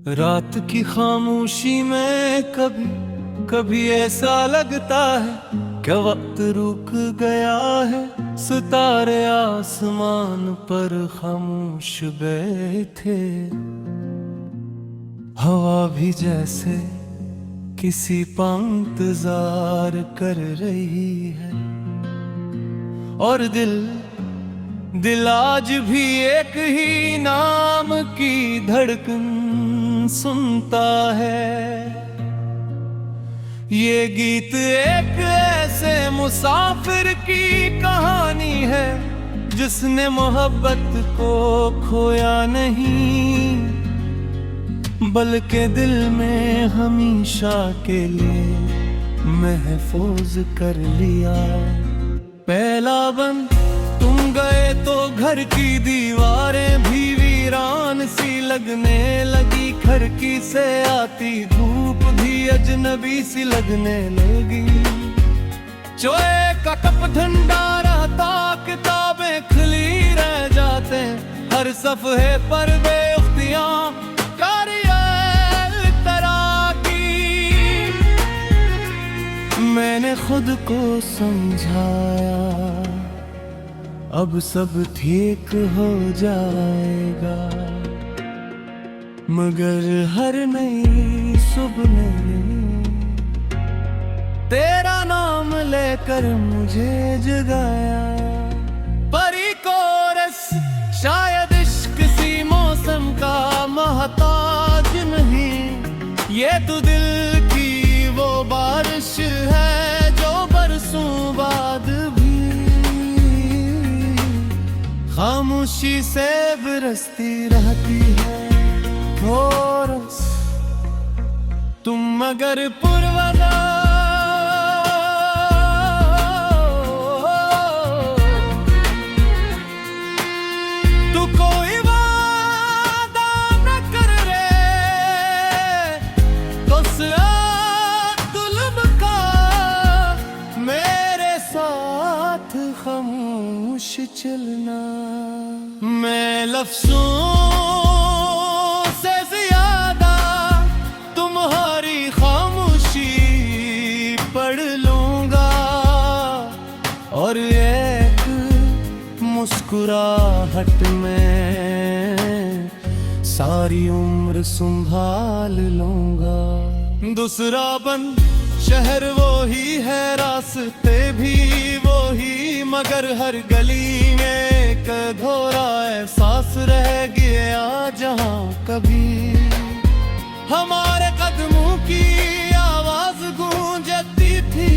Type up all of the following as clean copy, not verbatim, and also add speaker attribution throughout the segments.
Speaker 1: रात की खामोशी में कभी कभी ऐसा लगता है क्या वक्त रुक गया है। सितारे आसमान पर खामोश बैठे, हवा भी जैसे किसी का इंतजार कर रही है। और दिल आज भी एक ही नाम की धड़कन सुनता है। ये गीत एक ऐसे मुसाफिर की कहानी है जिसने मोहब्बत को खोया नहीं, बल्कि दिल में हमेशा के लिए महफूज कर लिया। पहला बंद तुम गए तो घर की दीवारें भी वीरान सी लगने लगी। खिड़की से आती धूप भी अजनबी सी लगने लगी। चोए का कप ठंडा रहता, किताबें खुली रह जाते, हर सफ़े पर बेख्तियां मैंने खुद को समझाया अब सब ठीक हो जाएगा। मगर हर नई सुबह में तेरा नाम लेकर मुझे जगाया। परी कोरस शायद इश्क सी मौसम का महताज नहीं, ये तो दिल की वो बारिश है जो बरसों बाद भी खामोशी से बरसती रहती है। कोरस तुम मगर पुरवादा तू कोई वादा न कर रे, तो खामोश चलना। मैं लफ्ज़ों से ज्यादा तुम्हारी खामोशी पढ़ लूंगा, और एक मुस्कुराहट में सारी उम्र संभाल लूंगा। दूसरा बंद शहर वो ही है, रास्ते भी वो ही, मगर हर गली में एक अधूरा एहसास रह गया। जहाँ कभी हमारे कदमों की आवाज गूंजती थी,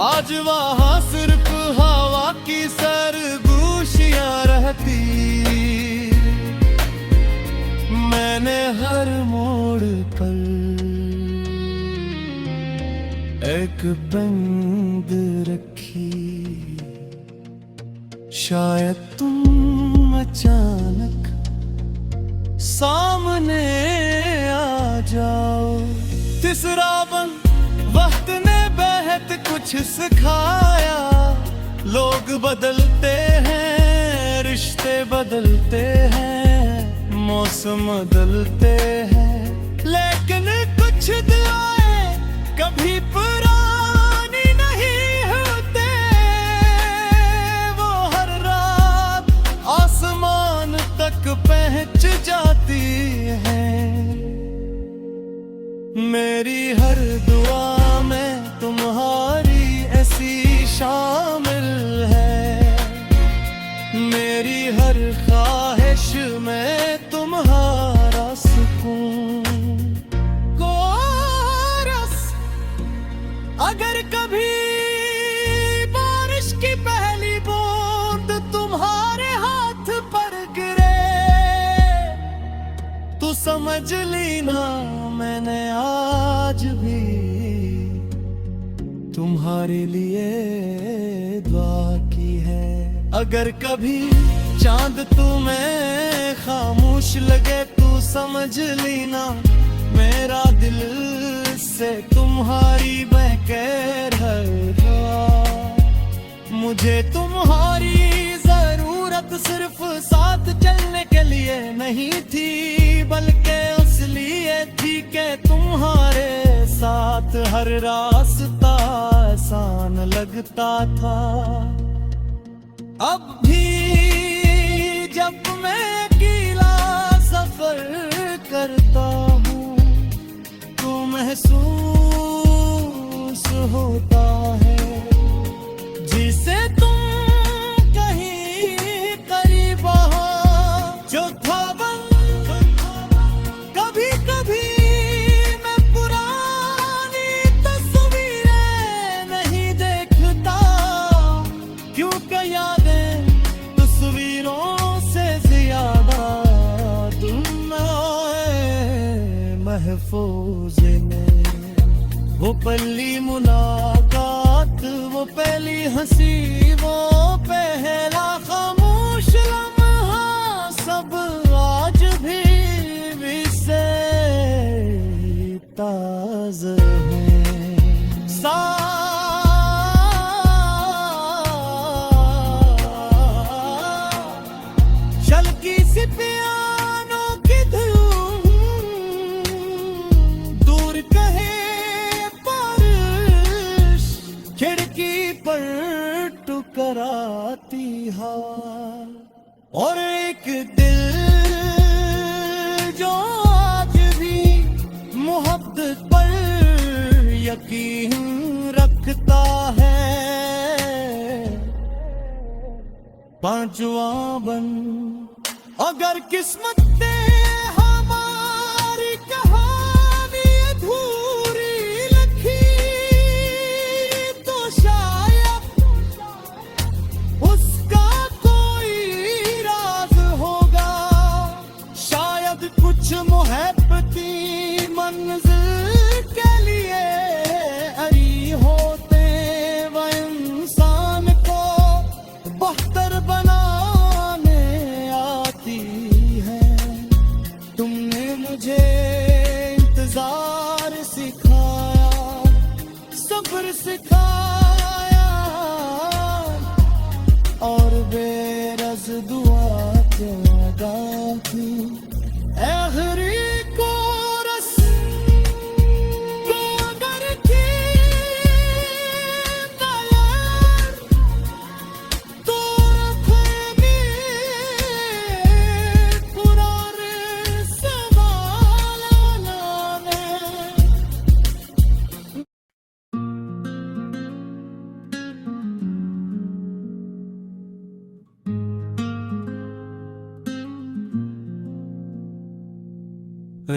Speaker 1: आज वहाँ सिर्फ हवा की सरगोशियां रहती। मैंने हर मोड़ पर एक बंद रखी, शायद तुम अचानक सामने आ जाओ। तीसरा बंद वक्त ने बेहद कुछ सिखाया। लोग बदलते हैं, रिश्ते बदलते हैं, मौसम बदलते हैं, लेकिन कुछ दुआएं कभी पुरानी नहीं होते। वो हर रात आसमान तक पहुंच जाती है। मेरी हर दुआ में तुम्हारी ऐसी शामिल है, मेरी हर ख्वाहिश में तुम्हारा सुकून। अगर कभी बारिश की पहली बूंद तुम्हारे हाथ पर गिरे, तो समझ लेना मैंने आज भी तुम्हारे लिए दुआ की है। अगर कभी चांद तुम्हें खामोश लगे तो समझ लेना मेरा दिल से तुम्हारी बहकर मुझे तुम्हारी जरूरत सिर्फ साथ चलने के लिए नहीं थी, बल्कि साथ हर रास्ता आसान लगता था। अब भी जब मैं अकेला सफर करता हूँ तो महसूस होता है जिसे तुम कहीं करीब हो जो था बन। कभी कभी मैं पुरानी तस्वीरें नहीं देखता क्योंकि यादें तस्वीरों से ज्यादा तुम महफूज में। वो पहली मुलाकात, वो पहली हंसी, वो पहला खामोश लम्हा सब आज भी से ताज़ा है। चलकी सी पियानो की धूम दूर कहे बारिश, खिड़की पर टकराती हवा और एक दिल जो आज भी मोहब्बत पर यकीन रखता है। पांचवा बन अगर किस्मत ने हमारी कहानी अधूरी लिखी तो शायद उसका कोई राज होगा। शायद कुछ मोहब्बती मंजिल के लिए अरी होते वह इंसान को बेहतर बनाने आती है। तुमने मुझे इंतजार सिखाया, सब्र सिखाया और बेरज दुआ ज्यादा थी। आखिरी कोरस को अगर थी तैयार तो रखेंगे पुराने सवाल लाने।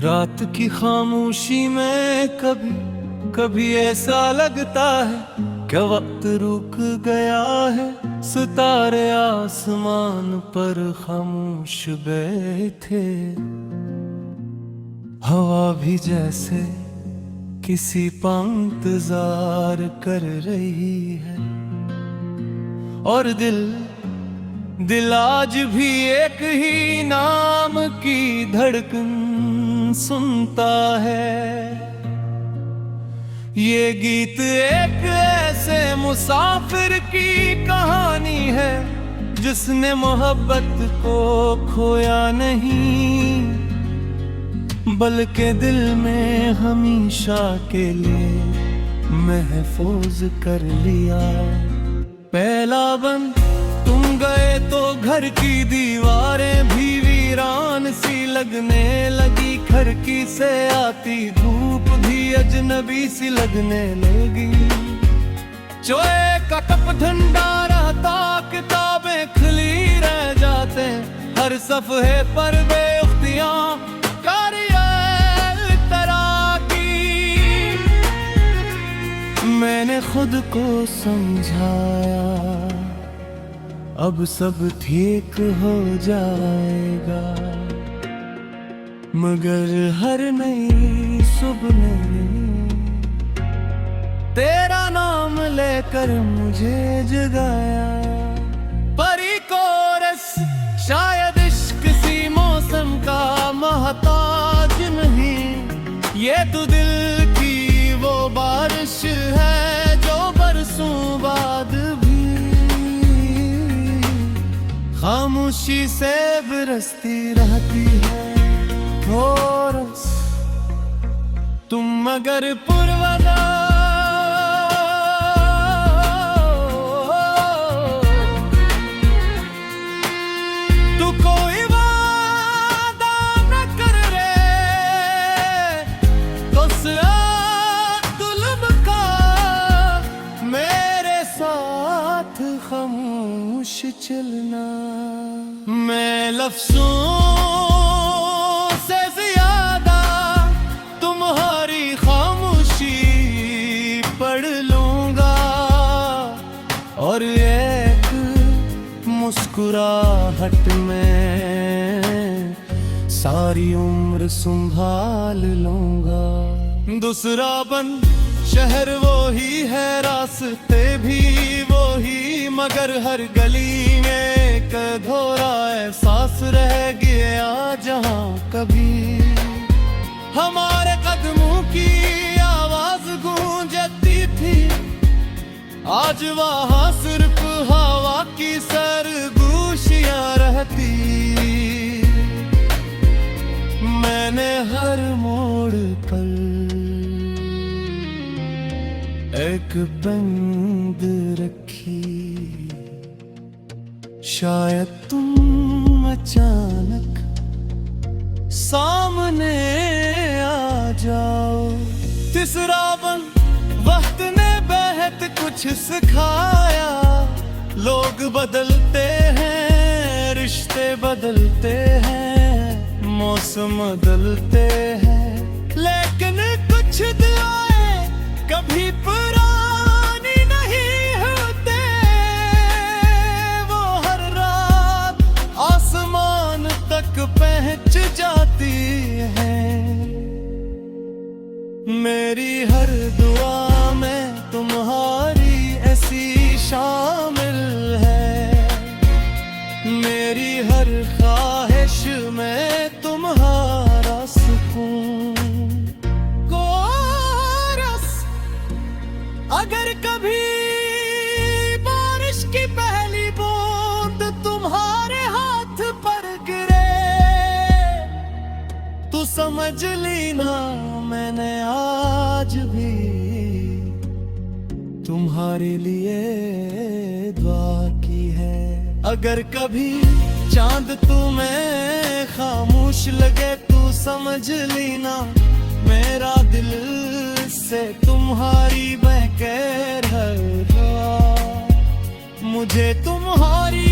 Speaker 1: रात की खामोशी में कभी कभी ऐसा लगता है कि वक्त रुक गया है। सितारे आसमान पर खामोश बैठे, हवा भी जैसे किसी का इंतजार कर रही है और दिल आज भी एक ही नाम की धड़कन सुनता है। ये गीत एक ऐसे मुसाफिर की कहानी है जिसने मोहब्बत को खोया नहीं बल्कि दिल में हमेशा के लिए महफूज कर लिया। पहला बन तुम गए तो घर की दीवारें भी वीरान सी लगने लगी। खिड़की से आती धूप भी अजनबी सी लगने लगी। चोए का कप ठंडा रहता, किताबें खुली रह जाते, हर सफ़े पर बेख्तियां मैंने खुद को समझाया अब सब ठीक हो जाएगा। मगर हर नई सुबह में तेरा नाम लेकर मुझे जगाया। परी कोरस शायद इश्क सी मौसम का महताज नहीं, ये तो दिल की वो बारिश है जो बरसों बाद भी खामोशी से बरसती रहती है। कोरस तुम मगर पुरवदा तू कोई वादा न कर रे तो जुल्म का मेरे साथ खामोश चलना। मैं लफ्ज़ों से ज्यादा तुम्हारी खामोशी पढ़ लूंगा और एक मुस्कुराहट में सारी उम्र संभाल लूंगा। दूसरा बन शहर वो ही है, रास्ते भी वो ही, मगर हर गली में एक अधूरा एहसास रह गया जहां कभी हमारे कदमों की आवाज गूंजती थी। आज वहां सिर्फ हवा की सरगोशियां रहती। मैंने हर मोड़ पर एक बंद रखी, शायद तुम अचानक सामने आ जाओ। तीसरा बन वक्त ने बेहद कुछ सिखाया। लोग बदलते हैं, रिश्ते बदलते हैं, मौसम बदलते हैं, लेकिन कुछ दुआएं कभी पुरानी नहीं होते। वो हर रात आसमान तक पहुंच जाती है। मेरी हर दुआ में तुम्हारी ऐसी शामिल है। मेरी हर ख्वाहिश में तुम्हारा सुकून। कोरस अगर कभी बारिश की पहली बूंद तुम्हारे हाथ पर गिरे तो समझ लेना मैंने आज भी तुम्हारे लिए दुआ की है। अगर कभी चांद तुम्हें खामोश लगे तो समझ लेना मेरा दिल से तुम्हारी बहकर हर दुआ। मुझे तुम्हारी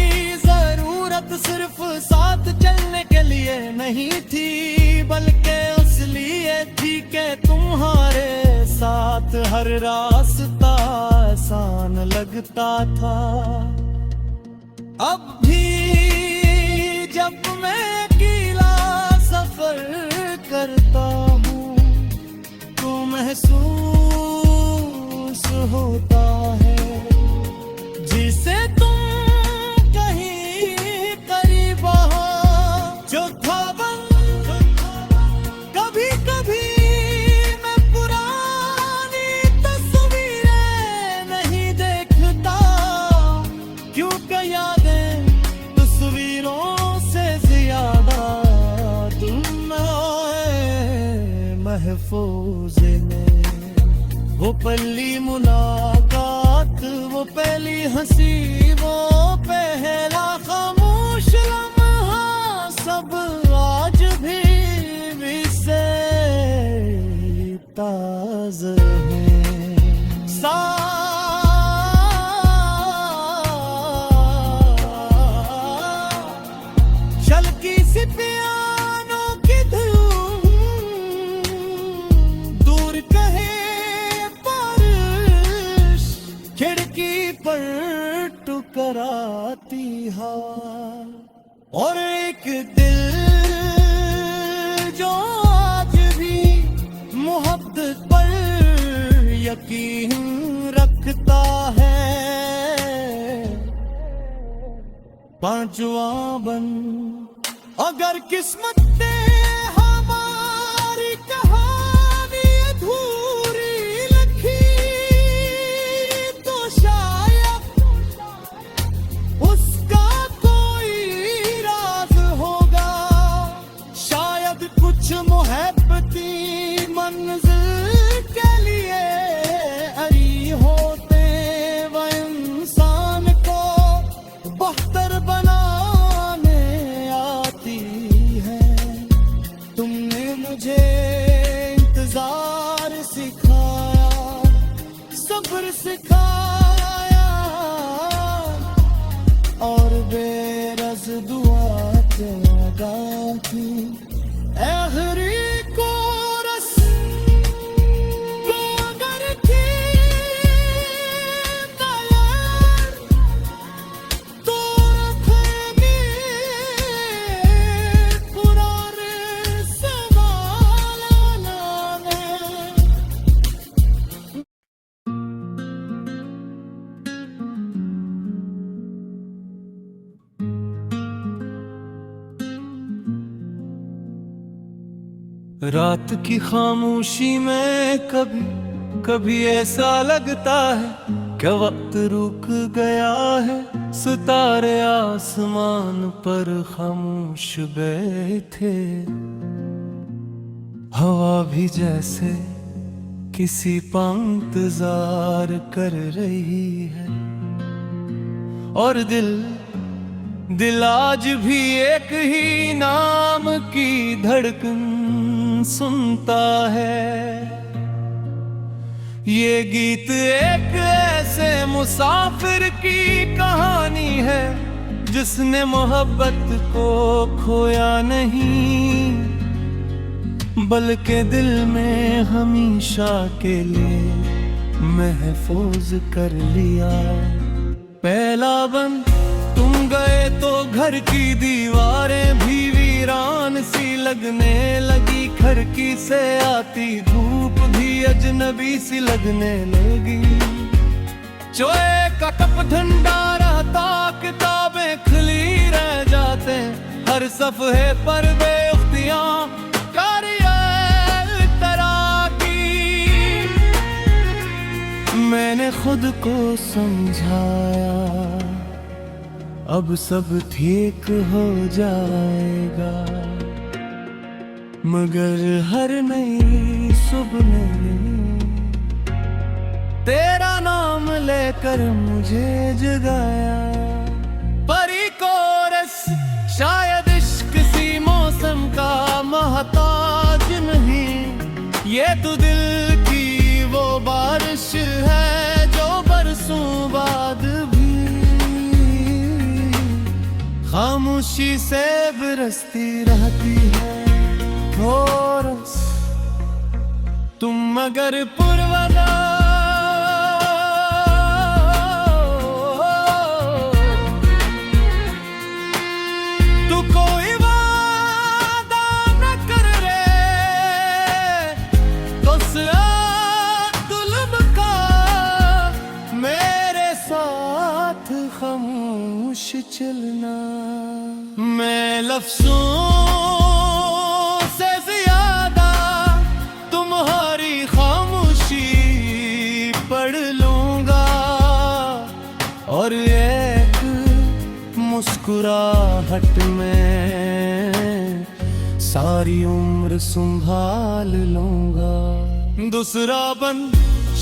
Speaker 1: जरूरत सिर्फ साथ चलने के लिए नहीं थी, बल्कि इसलिए थी कि तुम्हारे साथ हर रास्ता आसान लगता था। अब भी जब मैं अकेला सफर करता हूँ तो महसूस होता है जिसे तुम कहीं करीब हो। जो था कभी कभी मैं पुरानी तस्वीरें नहीं देखता, क्योंकि यादें तस्वीरों से ज्यादा तुम महफूज में। वो पहली मुलाकात, वो पहली हंसी, वो पहला खामोश लम्हा सब आज भी से ताज़ा है। चलकी सी पियानो की धूम दूर कहे बारिश, खिड़की पर टुकराती हवा और एक दिल जो आज भी मोहब्बत पर यकीन रखता है। पांचवा बन अगर किस्मत ने हमारी कहानी अधूरी लिखी तो शायद उसका कोई राज होगा। शायद कुछ मोहब्बती मंजिल सब्र सिखाया और बेरस दुआ लगा थी। आखिरी कोरस मगर थी तैयार तो अपने पुराने संभालना है। रात की खामोशी में कभी कभी ऐसा लगता है कि वक्त रुक गया है। सितारे आसमान पर खामोश बैठे, हवा भी जैसे किसी का इंतजार कर रही है। और दिल आज भी एक ही नाम की धड़कन सुनता है। ये गीत एक ऐसे मुसाफिर की कहानी है जिसने मोहब्बत को खोया नहीं, बल्कि दिल में हमेशा के लिए महफूज कर लिया। पहला बंद तुम गए तो घर की दीवारें भी वीरान सी लगने लगी। खिड़की से आती धूप भी अजनबी सी लगने लगी। चोए का कप ठंडा रहता, किताबें खुली रह जाते, हर सफ़े पर बेख्तियां तरह की। मैंने खुद को समझाया अब सब ठीक हो जाएगा, मगर हर नई सुबह में तेरा नाम लेकर मुझे जगाया। परी कोरस शायद इश्क सी मौसम का महताज नहीं, ये तो दिल की वो बारिश है जो बरसों बाद भी खामोशी से बरसती रहती है। कोरस तुम मगर पुरवाना तू कोई वादा न कर रे, तो जुल्म का मेरे साथ खामोश चलना। मैं लफ्ज़ों से ज्यादा तुम्हारी खामोशी पढ़ लूंगा, और एक मुस्कुराहट में सारी उम्र संभाल लूंगा। दूसरा बंद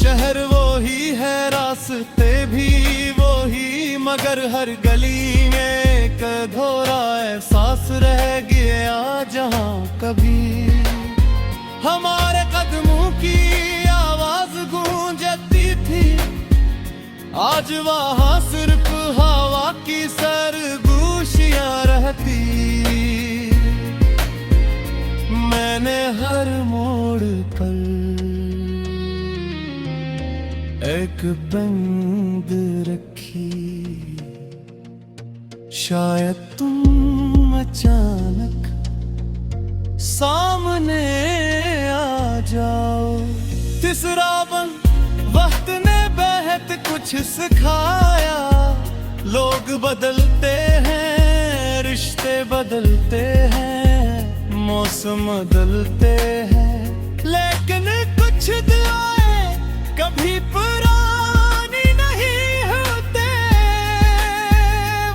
Speaker 1: शहर वो ही है, रास्ते भी वो ही, मगर हर गली में एक अधूरा एहसास रह गया। जहाँ कभी हमारे कदमों की आवाज गूंजती थी, आज वहाँ सिर्फ हवा की सरगोशियां रहती। मैंने हर मोड़ पर एक बंद रखी, शायद तुम अचानक सामने आ जाओ। तीसरा बंद वक्त ने बेहद कुछ सिखाया, लोग बदलते हैं, रिश्ते बदलते हैं, मौसम बदलते हैं, लेकिन कुछ दुआएं कभी पुरानी नहीं होते।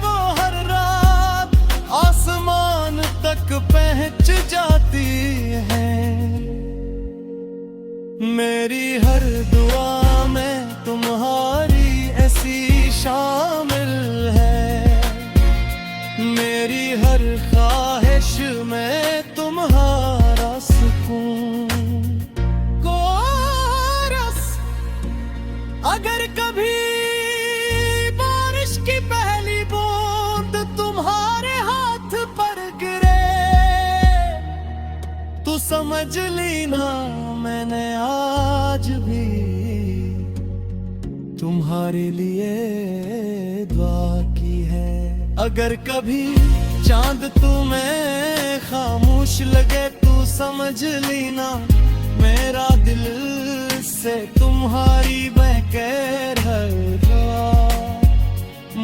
Speaker 1: वो हर रात आसमान तक पहुंच जाती है। मेरी हर दुआ में तुम्हारी ऐसी शामिल है, मेरी हर ख्वाहिश में तुम्हारा सुकून। कोरस अगर कभी बारिश की पहली बूंद तुम्हारे हाथ पर गिरे तो समझ लेना मैंने आज भी तुम्हारे लिए दुआ की है। अगर कभी चांद तुम्हें खामोश लगे तो समझ लेना मेरा दिल से तुम्हारी बहकर हर दुआ।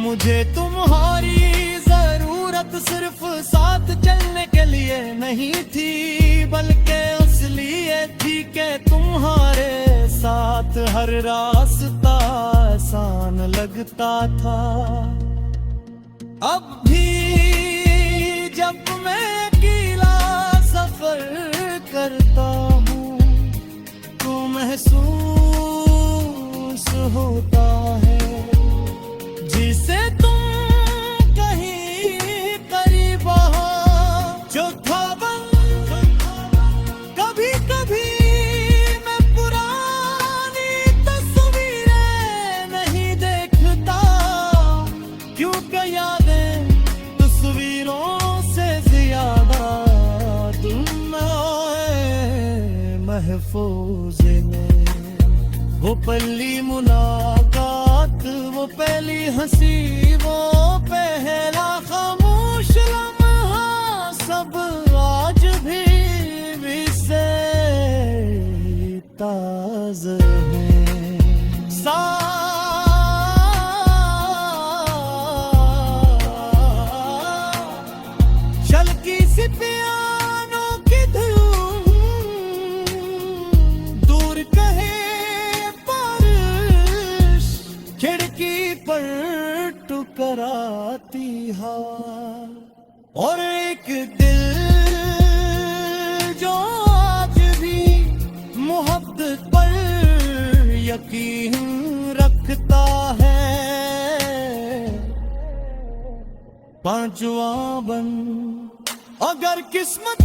Speaker 1: मुझे तुम्हारी जरूरत सिर्फ साथ चलने के लिए नहीं थी, बल्कि इसलिए थी कि तुम्हारे साथ हर रास्ता आसान लगता था। अब भी जब मैं अकेला सफर करता हूँ तो महसूस होता है जिसे तुम कहीं करीब हो जो था बन। कभी कभी मैं पुरानी तस्वीरें नहीं देखता क्योंकि यादें तस्वीरों से ज्यादा तुम आए महफूज में। वो पहली मुलाकात, वो पहली हंसी, वो पहला खामोश लम्हा सब आज भी से ताज़ा है। चलकी सी पियानो की धूम दूर कहे बारिश, खिड़की पर टुकराती हवा और एक दिल जो आज भी मोहब्बत पर यकीन रखता है। पांचवा बन अगर किस्मत